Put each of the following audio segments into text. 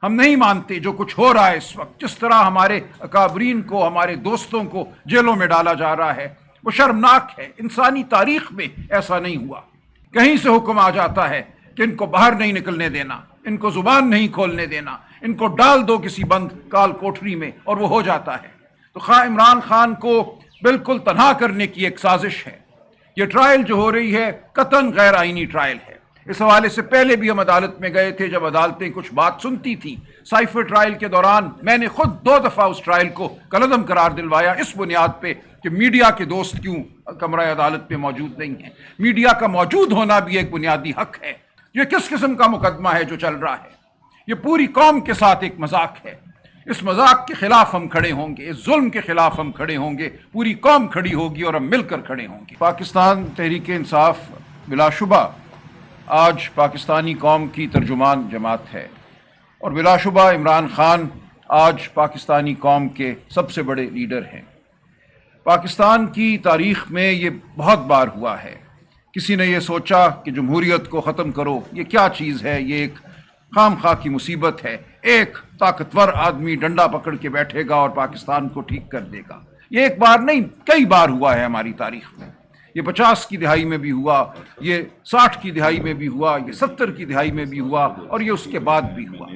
ہم نہیں مانتے جو کچھ ہو رہا ہے اس وقت، جس طرح ہمارے اکابرین کو، ہمارے دوستوں کو جیلوں میں ڈالا جا رہا ہے، وہ شرمناک ہے۔ انسانی تاریخ میں ایسا نہیں ہوا۔ کہیں سے حکم آ جاتا ہے کہ ان کو باہر نہیں نکلنے دینا، ان کو زبان نہیں کھولنے دینا، ان کو ڈال دو کسی بند کال کوٹری میں، اور وہ ہو جاتا ہے۔ تو خواہ عمران خان کو بالکل تنہا کرنے کی ایک سازش ہے۔ یہ ٹرائل جو ہو رہی ہے قطعاً غیر آئینی ٹرائل ہے۔ اس حوالے سے پہلے بھی ہم عدالت میں گئے تھے جب عدالتیں کچھ بات سنتی تھیں۔ سائفر ٹرائل کے دوران میں نے خود 2 دفعہ اس ٹرائل کو کالعدم قرار دلوایا، اس بنیاد پہ کہ میڈیا کے دوست کیوں کمرہ عدالت میں موجود نہیں ہیں۔ میڈیا کا موجود ہونا بھی ایک بنیادی حق ہے۔ یہ کس قسم کا مقدمہ ہے جو چل رہا ہے؟ یہ پوری قوم کے ساتھ ایک مذاق ہے۔ اس مذاق کے خلاف ہم کھڑے ہوں گے، اس ظلم کے خلاف ہم کھڑے ہوں گے، پوری قوم کھڑی ہوگی اور ہم مل کر کھڑے ہوں گے۔ پاکستان تحریک انصاف بلا شبہ آج پاکستانی قوم کی ترجمان جماعت ہے، اور بلا شبہ عمران خان آج پاکستانی قوم کے سب سے بڑے لیڈر ہیں۔ پاکستان کی تاریخ میں یہ بہت بار ہوا ہے، کسی نے یہ سوچا کہ جمہوریت کو ختم کرو، یہ کیا چیز ہے، یہ ایک خام خواہ کی مصیبت ہے، ایک طاقتور آدمی ڈنڈا پکڑ کے بیٹھے گا اور پاکستان کو ٹھیک کر دے گا۔ یہ ایک بار نہیں، کئی بار ہوا ہے ہماری تاریخ میں۔ یہ 50 کی دہائی میں بھی ہوا، یہ 60 کی دہائی میں بھی ہوا، یہ 70 کی دہائی میں بھی ہوا، اور یہ اس کے بعد بھی ہوا۔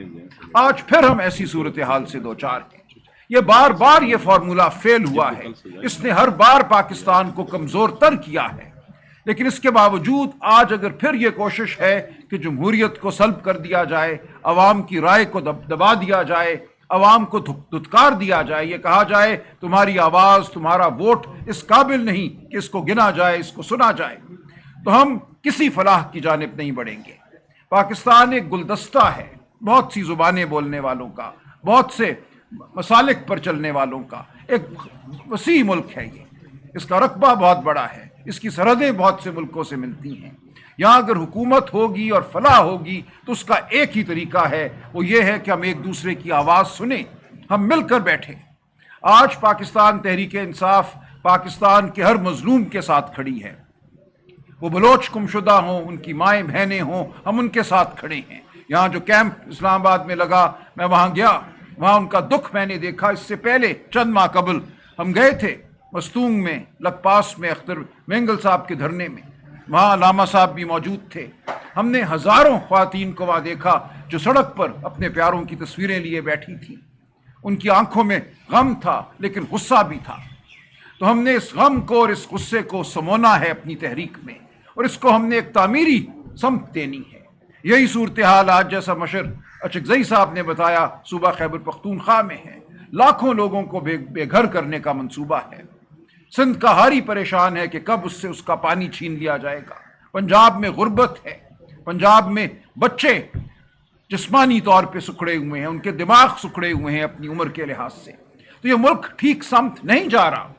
آج پھر ہم ایسی صورتحال سے دوچار ہیں۔ یہ بار بار یہ فارمولہ فیل ہوا ہے، اس نے ہر بار پاکستان کو کمزور تر کیا ہے، لیکن اس کے باوجود آج اگر پھر یہ کوشش ہے کہ جمہوریت کو سلب کر دیا جائے، عوام کی رائے کو دبا دیا جائے، عوام کو دھتکار دیا جائے، یہ کہا جائے تمہاری آواز، تمہارا ووٹ اس قابل نہیں کہ اس کو گنا جائے، اس کو سنا جائے، تو ہم کسی فلاح کی جانب نہیں بڑھیں گے۔ پاکستان ایک گلدستہ ہے، بہت سی زبانیں بولنے والوں کا، بہت سے مسالک پر چلنے والوں کا ایک وسیع ملک ہے۔ یہ اس کا رقبہ بہت بڑا ہے، اس کی سرحدیں بہت سے ملکوں سے ملتی ہیں۔ یہاں اگر حکومت ہوگی اور فلاح ہوگی تو اس کا ایک ہی طریقہ ہے، وہ یہ ہے کہ ہم ایک دوسرے کی آواز سنیں، ہم مل کر بیٹھیں۔ آج پاکستان تحریک انصاف پاکستان کے ہر مظلوم کے ساتھ کھڑی ہے، وہ بلوچ گمشدہ ہوں، ان کی مائیں بہنیں ہوں، ہم ان کے ساتھ کھڑے ہیں۔ یہاں جو کیمپ اسلام آباد میں لگا، میں وہاں گیا، وہاں ان کا دکھ میں نے دیکھا۔ اس سے پہلے چند ماہ قبل ہم گئے تھے مستونگ میں، لک پاس میں، اختر مینگل صاحب کے دھرنے میں، وہاں علامہ صاحب بھی موجود تھے۔ ہم نے ہزاروں خواتین کو وہاں دیکھا جو سڑک پر اپنے پیاروں کی تصویریں لیے بیٹھی تھیں۔ ان کی آنکھوں میں غم تھا لیکن غصہ بھی تھا۔ تو ہم نے اس غم کو اور اس غصے کو سمونا ہے اپنی تحریک میں، اور اس کو ہم نے ایک تعمیری سمت دینی ہے۔ یہی صورتحال آج جیسا مشر اچکزئی صاحب نے بتایا صوبہ خیبر پختونخوا میں ہے۔ لاکھوں لوگوں کو بے گھر کرنے کا منصوبہ ہے۔ سندھ کا ہاری پریشان ہے کہ کب اس سے اس کا پانی چھین لیا جائے گا۔ پنجاب میں غربت ہے، پنجاب میں بچے جسمانی طور پہ سکڑے ہوئے ہیں، ان کے دماغ سکڑے ہوئے ہیں اپنی عمر کے لحاظ سے۔ تو یہ ملک ٹھیک سمت نہیں جا رہا۔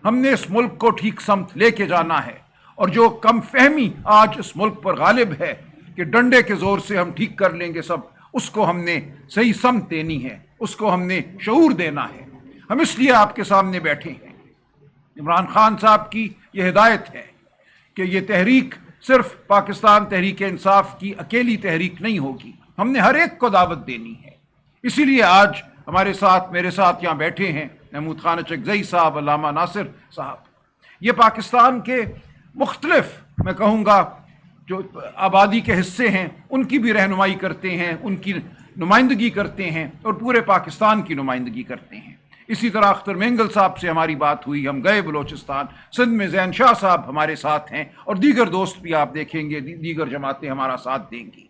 ہم نے اس ملک کو ٹھیک سمت لے کے جانا ہے، اور جو کم فہمی آج اس ملک پر غالب ہے کہ ڈنڈے کے زور سے ہم ٹھیک کر لیں گے سب، اس کو ہم نے صحیح سمت دینی ہے، اس کو ہم نے شعور دینا ہے۔ ہم اس لیے آپ کے سامنے بیٹھے ہیں۔ عمران خان صاحب کی یہ ہدایت ہے کہ یہ تحریک صرف پاکستان تحریک انصاف کی اکیلی تحریک نہیں ہوگی، ہم نے ہر ایک کو دعوت دینی ہے۔ اسی لیے آج ہمارے ساتھ، میرے ساتھ یہاں بیٹھے ہیں محمود خان اچکزئی صاحب، علامہ ناصر صاحب۔ یہ پاکستان کے مختلف، میں کہوں گا، جو آبادی کے حصے ہیں ان کی بھی رہنمائی کرتے ہیں، ان کی نمائندگی کرتے ہیں، اور پورے پاکستان کی نمائندگی کرتے ہیں۔ اسی طرح اختر مینگل صاحب سے ہماری بات ہوئی، ہم گئے بلوچستان، سندھ میں زین شاہ صاحب ہمارے ساتھ ہیں، اور دیگر دوست بھی آپ دیکھیں گے، دیگر جماعتیں ہمارا ساتھ دیں گی۔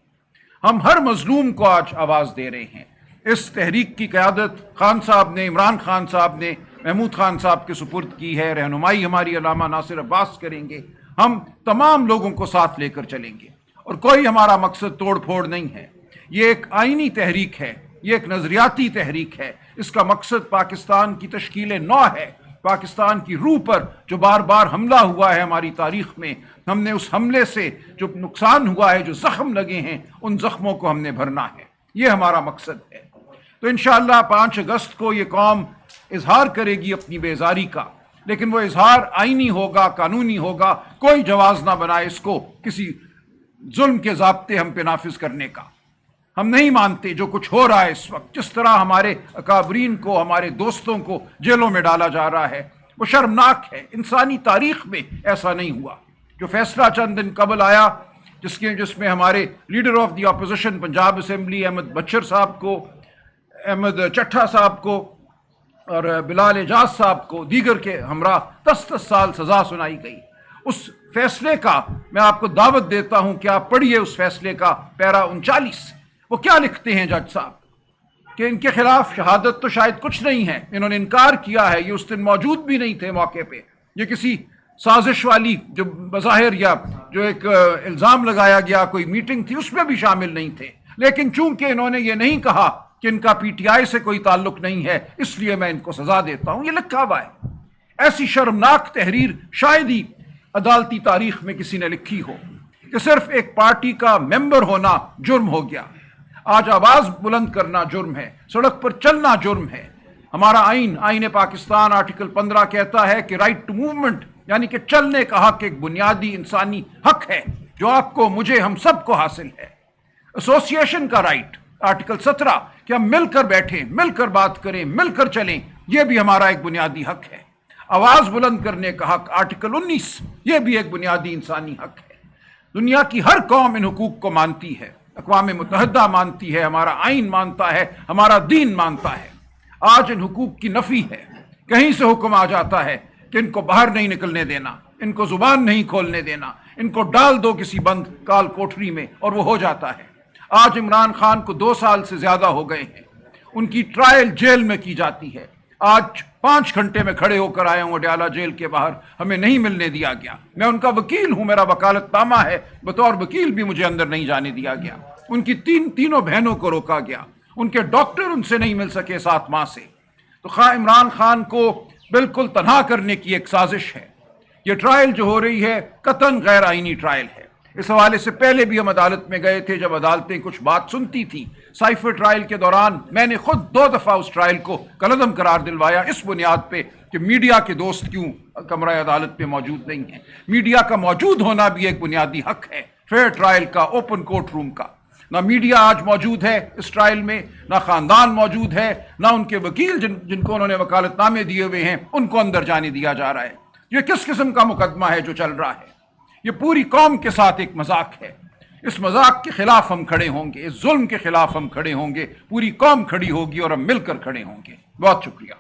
ہم ہر مظلوم کو آج آواز دے رہے ہیں۔ اس تحریک کی قیادت خان صاحب نے، عمران خان صاحب نے محمود خان صاحب کے سپرد کی ہے، رہنمائی ہماری علامہ ناصر عباس کریں گے۔ ہم تمام لوگوں کو ساتھ لے کر چلیں گے، اور کوئی ہمارا مقصد توڑ پھوڑ نہیں ہے۔ یہ ایک آئینی تحریک ہے، یہ ایک نظریاتی تحریک ہے۔ اس کا مقصد پاکستان کی تشکیل نو ہے، پاکستان کی روح پر جو بار بار حملہ ہوا ہے ہماری تاریخ میں، ہم نے اس حملے سے جو نقصان ہوا ہے، جو زخم لگے ہیں، ان زخموں کو ہم نے بھرنا ہے۔ یہ ہمارا مقصد ہے۔ تو انشاءاللہ 5 اگست کو یہ قوم اظہار کرے گی اپنی بیزاری کا، لیکن وہ اظہار آئینی ہوگا، قانونی ہوگا۔ کوئی جواز نہ بنائے اس کو کسی ظلم کے ضابطے ہم پہ نافذ کرنے کا۔ ہم نہیں مانتے جو کچھ ہو رہا ہے اس وقت، جس طرح ہمارے اکابرین کو، ہمارے دوستوں کو جیلوں میں ڈالا جا رہا ہے، وہ شرمناک ہے۔ انسانی تاریخ میں ایسا نہیں ہوا۔ جو فیصلہ چند دن قبل آیا جس میں ہمارے leader of the opposition Punjab assembly Ahmed Bhachar صاحب کو، احمد چٹھا صاحب کو اور بلال اعجاز صاحب کو دیگر کے ہمراہ 10 سال سزا سنائی گئی، اس فیصلے کا میں آپ کو دعوت دیتا ہوں کہ آپ پڑھیے اس فیصلے کا پیرا 39۔ وہ کیا لکھتے ہیں جج صاحب کہ ان کے خلاف شہادت تو شاید کچھ نہیں ہے، انہوں نے انکار کیا ہے، یہ اس دن موجود بھی نہیں تھے موقع پہ، یہ کسی سازش والی جو بظاہر یا جو ایک الزام لگایا گیا کوئی میٹنگ تھی اس میں بھی شامل نہیں تھے، لیکن چونکہ انہوں نے یہ نہیں کہا کہ ان کا پی ٹی آئی سے کوئی تعلق نہیں ہے اس لیے میں ان کو سزا دیتا ہوں، یہ لکھا ہوا ہے۔ ایسی شرمناک تحریر شاید ہی عدالتی تاریخ میں کسی نے لکھی ہو کہ صرف ایک پارٹی کا ممبر ہونا جرم ہو گیا، آج آواز بلند کرنا جرم ہے، سڑک پر چلنا جرم ہے۔ ہمارا آئین پاکستان آرٹیکل 15 کہتا ہے کہ رائٹ ٹو موومنٹ یعنی کہ چلنے کا حق ایک بنیادی انسانی حق ہے جو آپ کو، مجھے، ہم سب کو حاصل ہے۔ ایسوسیشن کا رائٹ آرٹیکل 17 کہ ہم مل کر بیٹھیں، مل کر بات کریں، مل کر چلیں، یہ بھی ہمارا ایک بنیادی حق ہے۔ آواز بلند کرنے کا حق آرٹیکل 19 یہ بھی ایک بنیادی انسانی حق ہے۔ دنیا کی ہر قوم ان حقوق کو مانتی ہے، اقوام متحدہ مانتی ہے، ہمارا آئین مانتا ہے، ہمارا دین مانتا ہے۔ آج ان حقوق کی نفی ہے، کہیں سے حکم آ جاتا ہے کہ ان کو باہر نہیں نکلنے دینا، ان کو زبان نہیں کھولنے دینا، ان کو ڈال دو کسی بند کال کوٹری میں، اور وہ ہو جاتا ہے۔ آج عمران خان کو 2 سال سے زیادہ ہو گئے ہیں، ان کی ٹرائل جیل میں کی جاتی ہے۔ آج 5 گھنٹے میں کھڑے ہو کر آیا ہوں اڈیالہ جیل کے باہر، ہمیں نہیں ملنے دیا گیا۔ میں ان کا وکیل ہوں، میرا وکالت نامہ ہے، بطور وکیل بھی مجھے اندر نہیں جانے دیا گیا۔ ان کی تینوں بہنوں کو روکا گیا، ان کے ڈاکٹر ان سے نہیں مل سکے 7 ماہ سے۔ تو خواہ عمران خان کو بالکل تنہا کرنے کی ایک سازش ہے۔ یہ ٹرائل جو ہو رہی ہے قطعاً غیر آئینی ٹرائل ہے۔ اس حوالے سے پہلے بھی ہم عدالت میں گئے تھے جب عدالتیں کچھ بات سنتی تھی۔ سائفر ٹرائل کے دوران میں نے خود 2 دفعہ اس ٹرائل کو کالعدم قرار دلوایا، اس بنیاد پہ کہ میڈیا کے دوست کیوں کمرہ عدالت پہ موجود نہیں ہیں۔ میڈیا کا موجود ہونا بھی ایک بنیادی حق ہے، فیئر ٹرائل کا، اوپن کورٹ روم کا۔ نہ میڈیا آج موجود ہے اس ٹرائل میں، نہ خاندان موجود ہے، نہ ان کے وکیل جن کو انہوں نے وکالت نامے دیے ہوئے ہیں ان کو اندر جانے دیا جا رہا ہے۔ یہ کس قسم کا مقدمہ ہے جو چل رہا ہے؟ یہ پوری قوم کے ساتھ ایک مذاق ہے۔ اس مذاق کے خلاف ہم کھڑے ہوں گے، اس ظلم کے خلاف ہم کھڑے ہوں گے، پوری قوم کھڑی ہوگی اور ہم مل کر کھڑے ہوں گے۔ بہت شکریہ۔